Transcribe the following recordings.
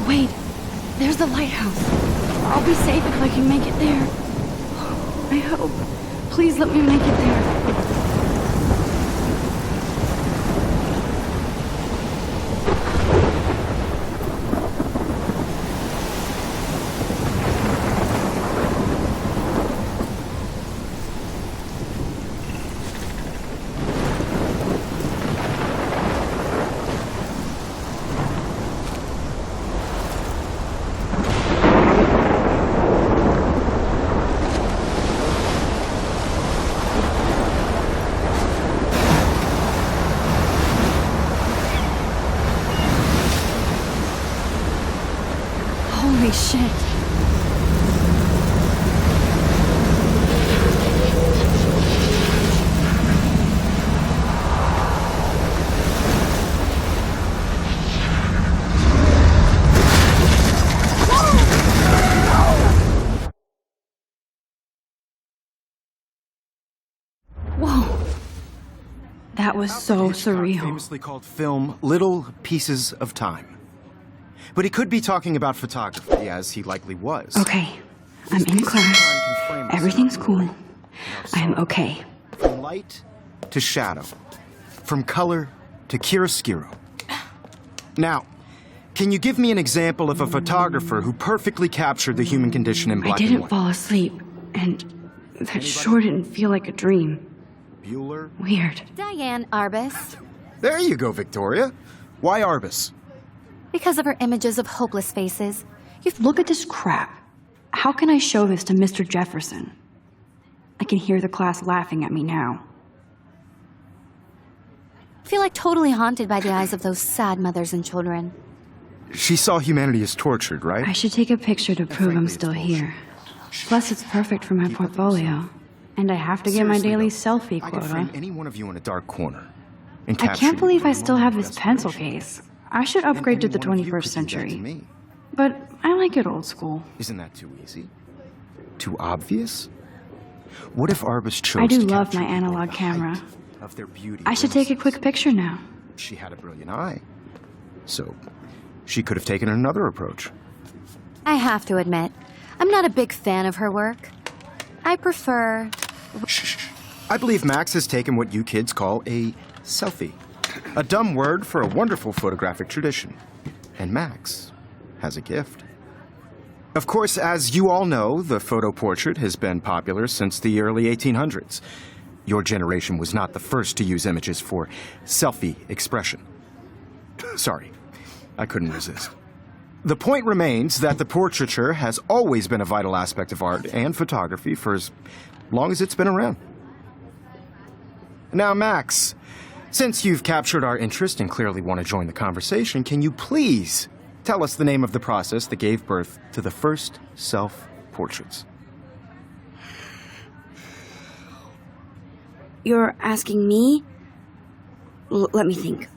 Wait, there's the lighthouse. I'll be safe if I can make it there. I hope. Please let me make it there. Holy shit. Whoa. That was so surreal. Famously called film Little Pieces of Time. But he could be talking about photography, as he likely was. Okay, I'm in class. Everything's cool. I am okay. From light to shadow. From color to chiaroscuro. Now, can you give me an example of a photographer who perfectly captured the human condition in black and white? I didn't fall asleep, and that sure didn't feel like a dream. Bueller? Weird. Diane Arbus. There you go, Victoria. Why Arbus? Because of her images of hopeless faces. Look at this crap. How can I show this to Mr. Jefferson? I can hear the class laughing at me now. I feel like totally haunted by the eyes of those sad mothers and children. She saw humanity as tortured, right? I should take a picture to prove I'm still here. Plus, it's perfect for my portfolio. And I have to get my daily selfie I could quota. frame any one of you in a dark corner. And I capture can't you believe for I a still moment have of this pencil desperation. case. I should upgrade to the And any one of you 21st could do that to century. me. But I like it old school. Isn't that too easy? Too obvious? What if Arbus chose I do to love capture my people analog at the camera. height of their beauty I should take a quick picture now. She had a brilliant eye. So, she could have taken another approach. I have to admit, I'm not a big fan of her work. I prefer... Shh. I believe Max has taken what you kids call a selfie. A dumb word for a wonderful photographic tradition. And Max has a gift. Of course, as you all know, the photo portrait has been popular since the early 1800s. Your generation was not the first to use images for selfie expression. Sorry, I couldn't resist. The point remains that the portraiture has always been a vital aspect of art and photography for as long as it's been around. Now, Max, since you've captured our interest and clearly want to join the conversation, can you please tell us the name of the process that gave birth to the first self-portraits? You're asking me? Let me think.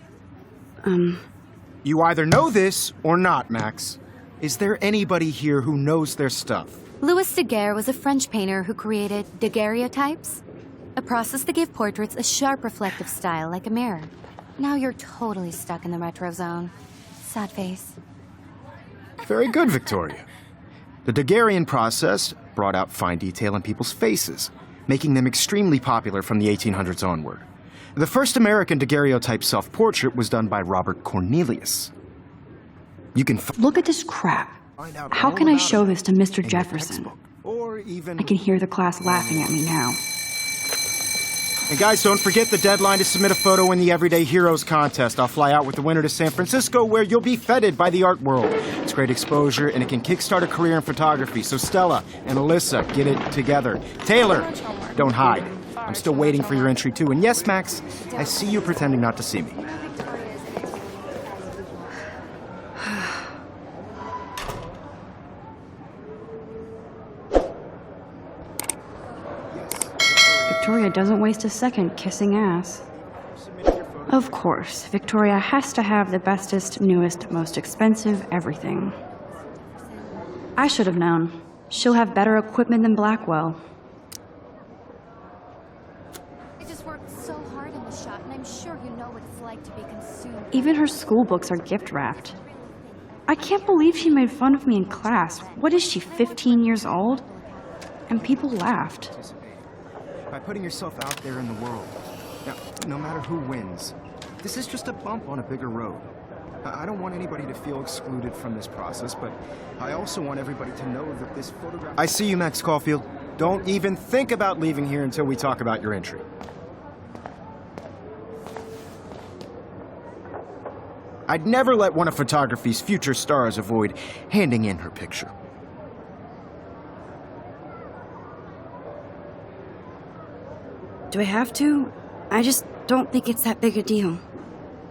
You either know this or not, Max. Is there anybody here who knows their stuff? Louis Daguerre was a French painter who created daguerreotypes, a process that gave portraits a sharp reflective style like a mirror. Now you're totally stuck in the retro zone. Sad face. Very good, Victoria. The Daguerrean process brought out fine detail in people's faces, making them extremely popular from the 1800s onward. The first American daguerreotype self-portrait was done by Robert Cornelius. You can Look at this crap. How can I show this to Mr. Jefferson? Or even... I can hear the class laughing at me now. And guys, don't forget the deadline to submit a photo in the Everyday Heroes contest. I'll fly out with the winner to San Francisco, where you'll be feted by the art world. It's great exposure, and it can kickstart a career in photography. So Stella and Alyssa, get it together. Taylor, don't hide. I'm still waiting for your entry, too. And yes, Max, I see you pretending not to see me. Victoria doesn't waste a second kissing ass. Of course, Victoria has to have the bestest, newest, most expensive everything. I should have known. She'll have better equipment than Blackwell. I just worked so hard in the shot, and I'm sure you know what it's like to be consumed. Even her school books are gift wrapped. I can't believe she made fun of me in class. What is she, 15 years old? And people laughed. By putting yourself out there in the world. Now, no matter who wins, this is just a bump on a bigger road. I don't want anybody to feel excluded from this process, but I also want everybody to know that this photograph... I see you, Max Caulfield. Don't even think about leaving here until we talk about your entry. I'd never let one of photography's future stars avoid handing in her picture. Do I have to? I just don't think it's that big a deal.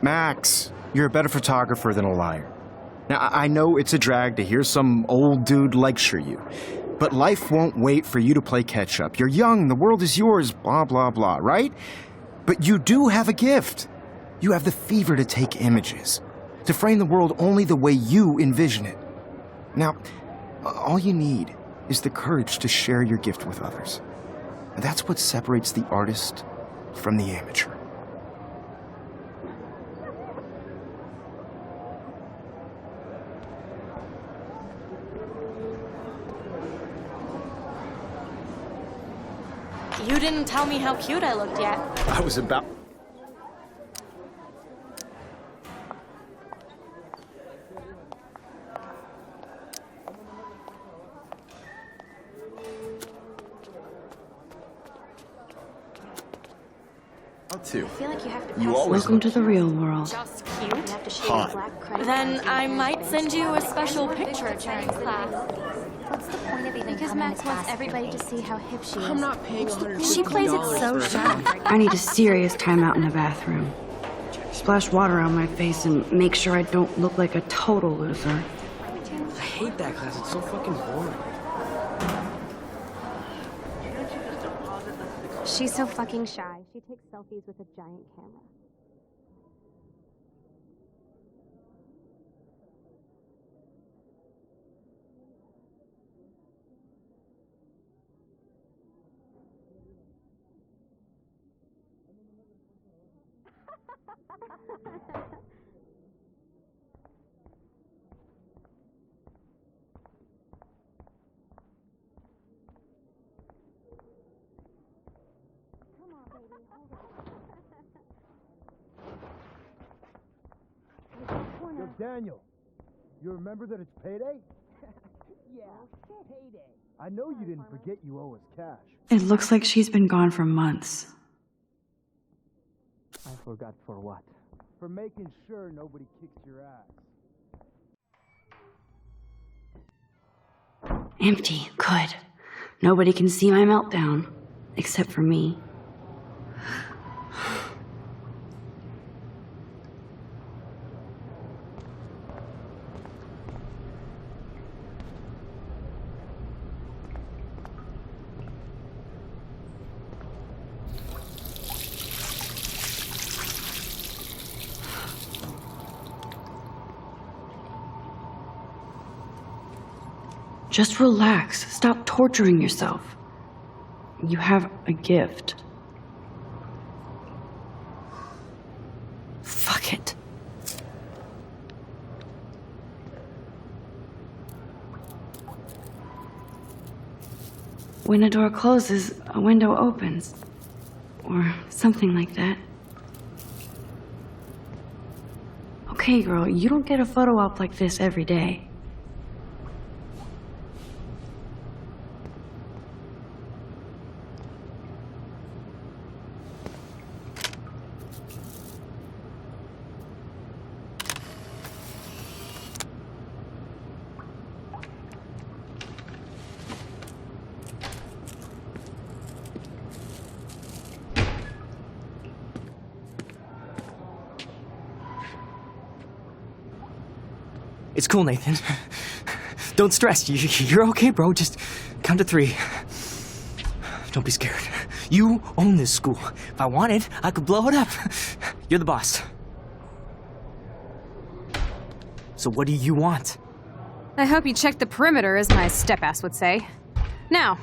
Max, you're a better photographer than a liar. Now, I know it's a drag to hear some old dude lecture you, but life won't wait for you to play catch-up. You're young, the world is yours, blah, blah, blah, right? But you do have a gift. You have the fever to take images, to frame the world only the way you envision it. Now, all you need is the courage to share your gift with others. That's what separates the artist from the amateur. You didn't tell me how cute I looked yet. I was about... Too. I feel like you have to You always Welcome to the real world. just cute. You have to shave Hot. black credit. Then I might send you a special picture during class. What's the point of even Because coming Max to wants class everybody anyway? to see how hip she is. I'm not paying $150. She plays it so sharp. I need a serious timeout in the bathroom. Splash water on my face and make sure I don't look like a total loser. I hate that class. It's so fucking boring. She's so fucking shy. She takes selfies with a giant camera. Yo, Daniel, you remember that it's payday? Yeah, payday. I know you didn't forget you owe us cash. It looks like she's been gone for months. I forgot for what? For making sure nobody kicks your ass. Empty. Good. Nobody can see my meltdown. Except for me. Just relax. Stop torturing yourself. You have a gift. Fuck it. When a door closes, a window opens. Or something like that. Okay, girl, you don't get a photo op like this every day. It's cool, Nathan. Don't stress. You're okay, bro. Just count to 3. Don't be scared. You own this school. If I wanted, I could blow it up. You're the boss. So what do you want? I hope you checked the perimeter, as my step-ass would say. Now,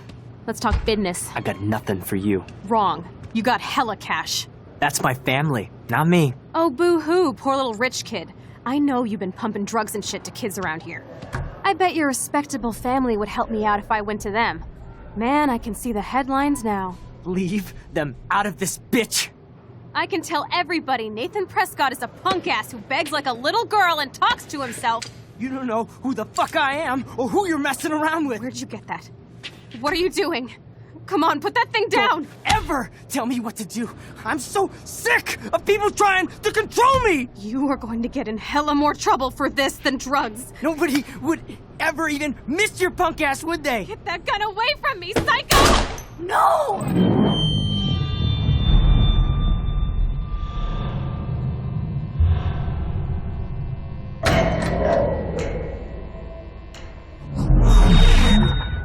let's talk business. I got nothing for you. Wrong. You got hella cash. That's my family, not me. Oh, boo-hoo, poor little rich kid. I know you've been pumping drugs and shit to kids around here. I bet your respectable family would help me out if I went to them. Man, I can see the headlines now. Leave them out of this, bitch! I can tell everybody Nathan Prescott is a punk ass who begs like a little girl and talks to himself. You don't know who the fuck I am or who you're messing around with. Where'd you get that? What are you doing? Come on, put that thing down! Don't ever tell me what to do. I'm so sick of people trying to control me! You are going to get in hella more trouble for this than drugs. Nobody would ever even miss your punk ass, would they? Get that gun away from me, psycho! No!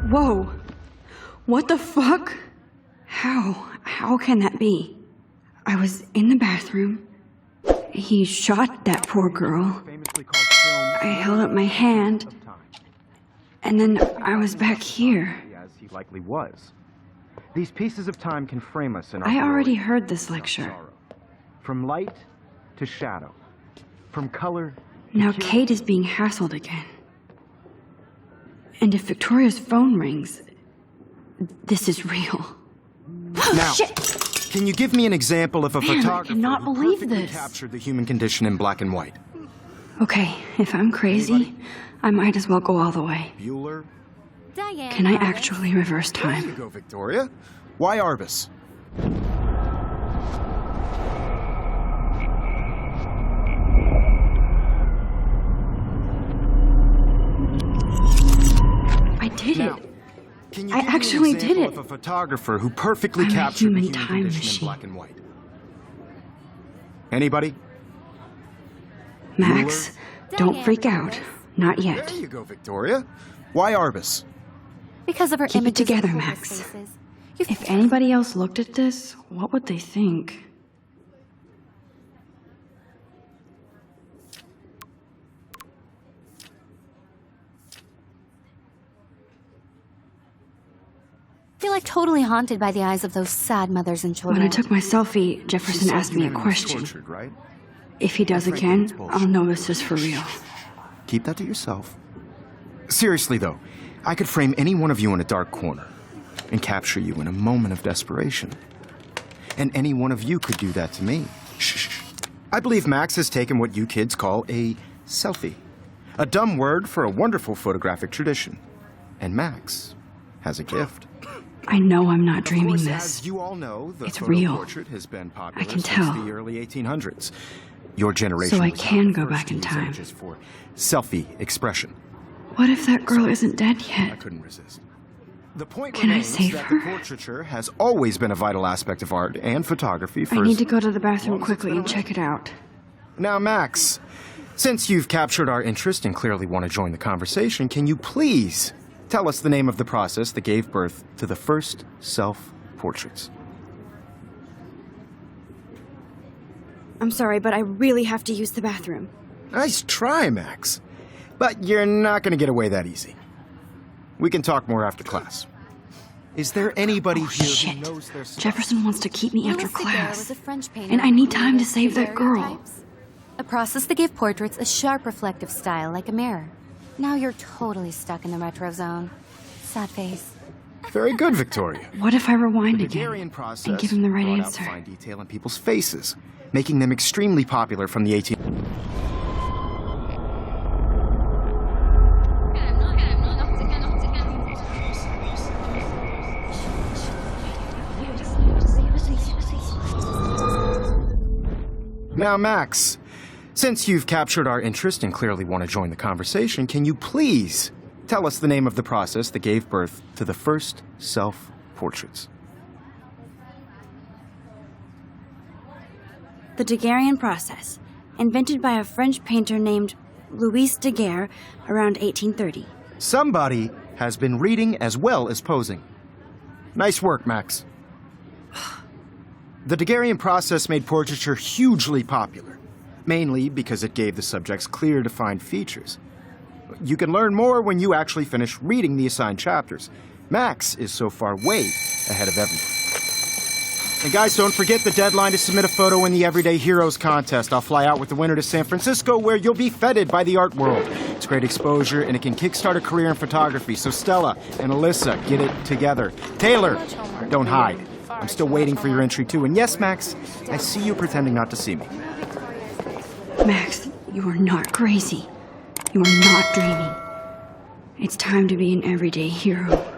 Whoa. What the fuck? How can that be? I was in the bathroom. He shot that poor girl. I held up my hand. And then I was back here. As he likely was. These pieces of time can frame us in our I already glory, heard this lecture. sorrow. From light to shadow. From color Now to hue. Kate is being hassled again. And if Victoria's phone rings, this is real. Now, Shit! can you give me an example of a Man, I photographer cannot who believe perfectly this. captured the human condition in black and white? Okay, if I'm crazy, I might as well go all the way. Bueller? Diane. Can I Roberts. actually reverse There you time? go, Victoria. Why Arbus? I did Now, it. can you I give me actually an example did it. of a photographer who perfectly I'm a captured the human human time condition machine. in black and white? Anybody? Max, don't Diane freak Roberts. out. Not yet. There you go, Victoria. Why Arbus? Because of her Keep it images of together, homeless Max. faces. You've If anybody else looked at this, what would they think? feel like totally haunted by the eyes of those sad mothers and When children. I took my selfie, Jefferson She said asked you me a hadn't been question. tortured, right? If he does Frankly, again, it's bullshit. I'll know this is for real. Keep that to yourself. Seriously, though, I could frame any one of you in a dark corner and capture you in a moment of desperation. And any one of you could do that to me. Shh. I believe Max has taken what you kids call a selfie. A dumb word for a wonderful photographic tradition. And Max has a gift. I know I'm not Of dreaming course, this. as you all know, the It's photo real. portrait has been popular I can since tell. the early 1800s. Your generation So I was can not the go first back to in use time. images for selfie expression. What if that girl isn't dead I yet? couldn't resist. The point Can I remains save that her? the portraiture has always been a vital aspect of art and photography for I need to go to the bathroom quickly and check it out. Now, Max, since you've captured our interest and clearly want to join the conversation, can you please tell us the name of the process that gave birth to the first self-portraits? I'm sorry, but I really have to use the bathroom. Nice try, Max. But you're not going to get away that easy. We can talk more after class. Is there anybody Oh, here shit. who knows their stuff? Jefferson wants to keep me after Louis Daguerre class. was a French painter And I need who time to created save that girl. daguerreotypes, a process that gave portraits a sharp reflective style like a mirror. Now you're totally stuck in the retro zone. Sad face. Very good, Victoria. What if I rewind The again Daguerrean process and give him the right brought out answer? fine detail in people's faces, making them extremely popular from the 18... Now, Max, since you've captured our interest and clearly want to join the conversation, can you please tell us the name of the process that gave birth to the first self-portraits? The Daguerrean process, invented by a French painter named Louis Daguerre around 1830. Somebody has been reading as well as posing. Nice work, Max. The Daguerrean process made portraiture hugely popular, mainly because it gave the subjects clear, defined features. You can learn more when you actually finish reading the assigned chapters. Max is so far way ahead of everyone. And guys, don't forget the deadline to submit a photo in the Everyday Heroes contest. I'll fly out with the winner to San Francisco, where you'll be feted by the art world. It's great exposure, and it can kickstart a career in photography. So Stella and Alyssa, get it together. Taylor, don't hide. I'm still waiting for your entry, too. And yes, Max, I see you pretending not to see me. Max, you are not crazy. You are not dreaming. It's time to be an everyday hero.